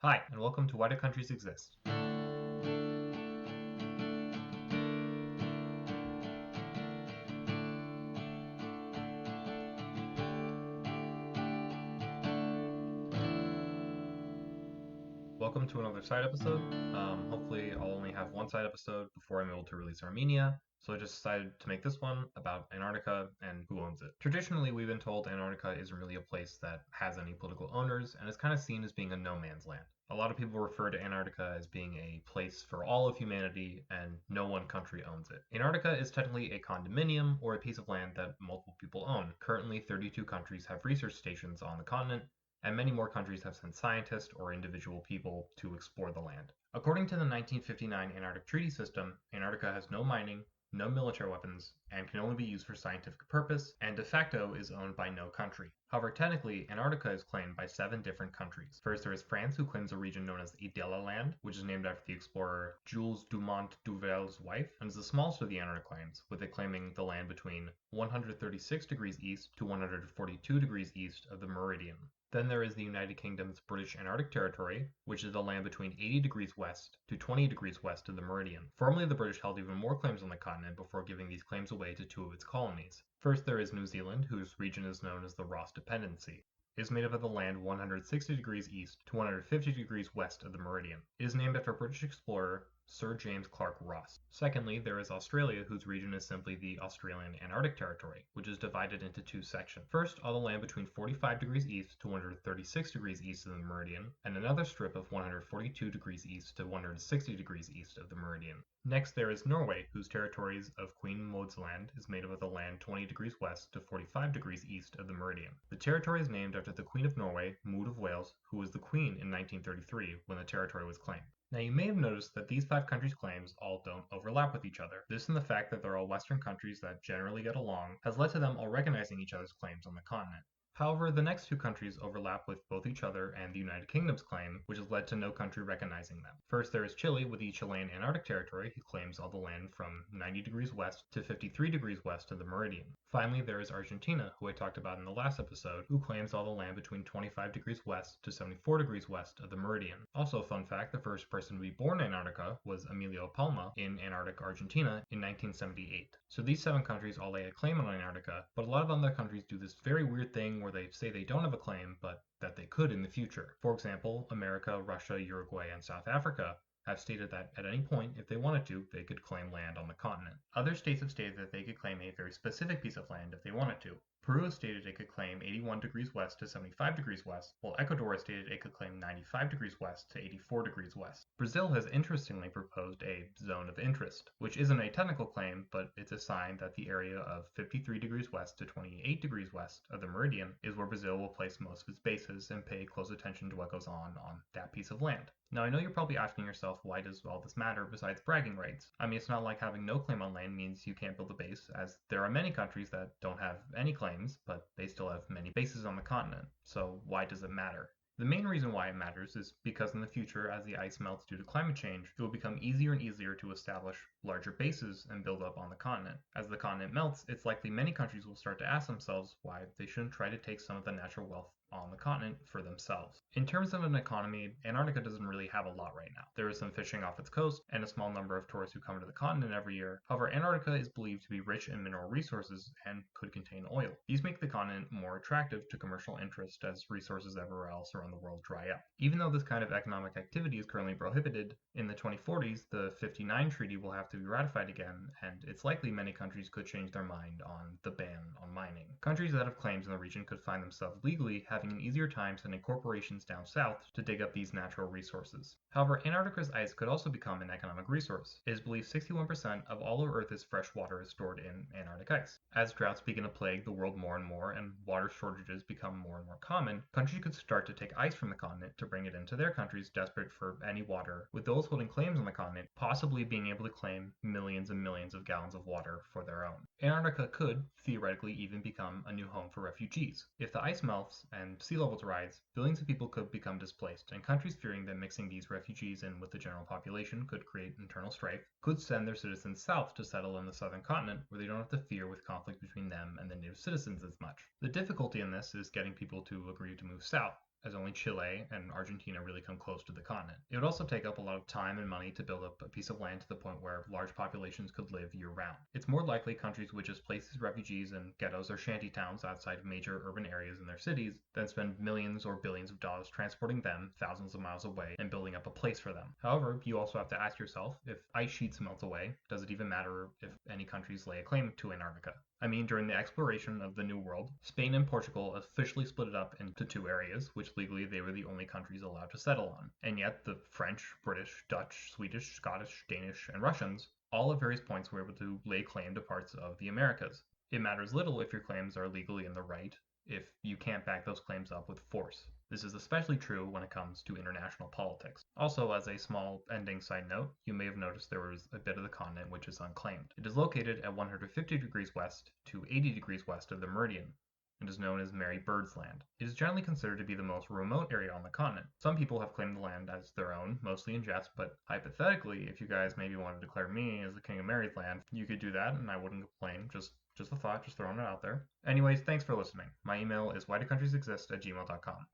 Hi, and welcome to Why Do Countries Exist? Welcome to another side episode. Hopefully, I'll only have one side episode before I'm able to release Armenia, so I just decided to make this one about Antarctica and who owns it. Traditionally, we've been told Antarctica isn't really a place that has any political owners and is kind of seen as being a no man's land. A lot of people refer to Antarctica as being a place for all of humanity and no one country owns it. Antarctica is technically a condominium or a piece of land that multiple people own. Currently, 32 countries have research stations on the continent, and many more countries have sent scientists or individual people to explore the land. According to the 1959 Antarctic Treaty System, Antarctica has no mining, no military weapons, and can only be used for scientific purpose, and de facto is owned by no country. However, technically, Antarctica is claimed by 7 different countries. First, there is France, who claims a region known as the Idella Land, which is named after the explorer Jules Dumont d'Urville's wife, and is the smallest of the Antarctic claims, with it claiming the land between 136 degrees east to 142 degrees east of the meridian. Then there is the United Kingdom's British Antarctic Territory, which is the land between 80 degrees west to 20 degrees west of the meridian. Formerly, the British held even more claims on the continent before giving these claims away to 2 of its colonies. First, there is New Zealand, whose region is known as the Ross Dependency. It is made up of the land 160 degrees east to 150 degrees west of the meridian. It is named after British explorer Sir James Clark Ross. Secondly, there is Australia, whose region is simply the Australian Antarctic Territory, which is divided into 2 sections. First, all the land between 45 degrees east to 136 degrees east of the meridian, and another strip of 142 degrees east to 160 degrees east of the meridian. Next, there is Norway, whose territories of Queen Maud's Land is made up of the land 20 degrees west to 45 degrees east of the meridian. The territory is named after the Queen of Norway, Maud of Wales, who was the queen in 1933 when the territory was claimed. Now, you may have noticed that these 5 countries' claims all don't overlap with each other. This and the fact that they're all Western countries that generally get along has led to them all recognizing each other's claims on the continent. However, the next 2 countries overlap with both each other and the United Kingdom's claim, which has led to no country recognizing them. First, there is Chile with the Chilean Antarctic Territory, who claims all the land from 90 degrees west to 53 degrees west of the meridian. Finally, there is Argentina, who I talked about in the last episode, who claims all the land between 25 degrees west to 74 degrees west of the meridian. Also, fun fact, the first person to be born in Antarctica was Emilio Palma in Antarctic, Argentina in 1978. So these 7 countries all lay a claim on Antarctica, but a lot of other countries do this very weird thing where they say they don't have a claim, but that they could in the future. For example, America, Russia, Uruguay, and South Africa have stated that at any point, if they wanted to, they could claim land on the continent. Other states have stated that they could claim a very specific piece of land if they wanted to. Peru has stated it could claim 81 degrees west to 75 degrees west, while Ecuador has stated it could claim 95 degrees west to 84 degrees west. Brazil has interestingly proposed a zone of interest, which isn't a technical claim, but it's a sign that the area of 53 degrees west to 28 degrees west of the meridian is where Brazil will place most of its bases and pay close attention to what goes on that piece of land. Now, I know you're probably asking yourself, why does all this matter besides bragging rights? I mean, it's not like having no claim on land means you can't build a base, as there are many countries that don't have any claims, but they still have many bases on the continent. So why does it matter? The main reason why it matters is because in the future, as the ice melts due to climate change, it will become easier and easier to establish larger bases and build up on the continent. As the continent melts, it's likely many countries will start to ask themselves why they shouldn't try to take some of the natural wealth on the continent for themselves. In terms of an economy, Antarctica doesn't really have a lot right now. There is some fishing off its coast and a small number of tourists who come to the continent every year. However, Antarctica is believed to be rich in mineral resources and could contain oil. These make the continent more attractive to commercial interest as resources everywhere else around the world dry up. Even though this kind of economic activity is currently prohibited, in the 2040s, the 59 treaty will have to be ratified again, and it's likely many countries could change their mind on the ban on mining. Countries that have claims in the region could find themselves legally having an easier time sending corporations down south to dig up these natural resources. However, Antarctica's ice could also become an economic resource. It is believed 61% of all of Earth's fresh water is stored in Antarctic ice. As droughts begin to plague the world more and more and water shortages become more and more common, countries could start to take ice from the continent to bring it into their countries desperate for any water, with those holding claims on the continent possibly being able to claim millions and millions of gallons of water for their own. Antarctica could, theoretically, even become a new home for refugees. If the ice melts and sea levels rise, billions of people could become displaced, and countries fearing that mixing these refugees in with the general population could create internal strife could send their citizens south to settle in the southern continent, where they don't have to fear with conflict between them and the native citizens as much. The difficulty in this is getting people to agree to move south, as only Chile and Argentina really come close to the continent. It would also take up a lot of time and money to build up a piece of land to the point where large populations could live year-round. It's more likely countries would just place these refugees in ghettos or shanty towns outside of major urban areas in their cities than spend millions or billions of dollars transporting them thousands of miles away and building up a place for them. However, you also have to ask yourself, if ice sheets melt away, does it even matter if any countries lay a claim to Antarctica? I mean, during the exploration of the New World, Spain and Portugal officially split it up into two areas, which legally they were the only countries allowed to settle on. And yet the French, British, Dutch, Swedish, Scottish, Danish, and Russians all at various points were able to lay claim to parts of the Americas. It matters little if your claims are legally in the right if you can't back those claims up with force. This is especially true when it comes to international politics. Also, as a small ending side note, you may have noticed there was a bit of the continent which is unclaimed. It is located at 150 degrees west to 80 degrees west of the meridian. It is known as Mary Bird's Land. It is generally considered to be the most remote area on the continent. Some people have claimed the land as their own, mostly in jest, but hypothetically, if you guys maybe want to declare me as the King of Mary's Land, you could do that and I wouldn't complain. Just a thought, just throwing it out there. Anyways, thanks for listening. My email is whydocountriesexist@gmail.com.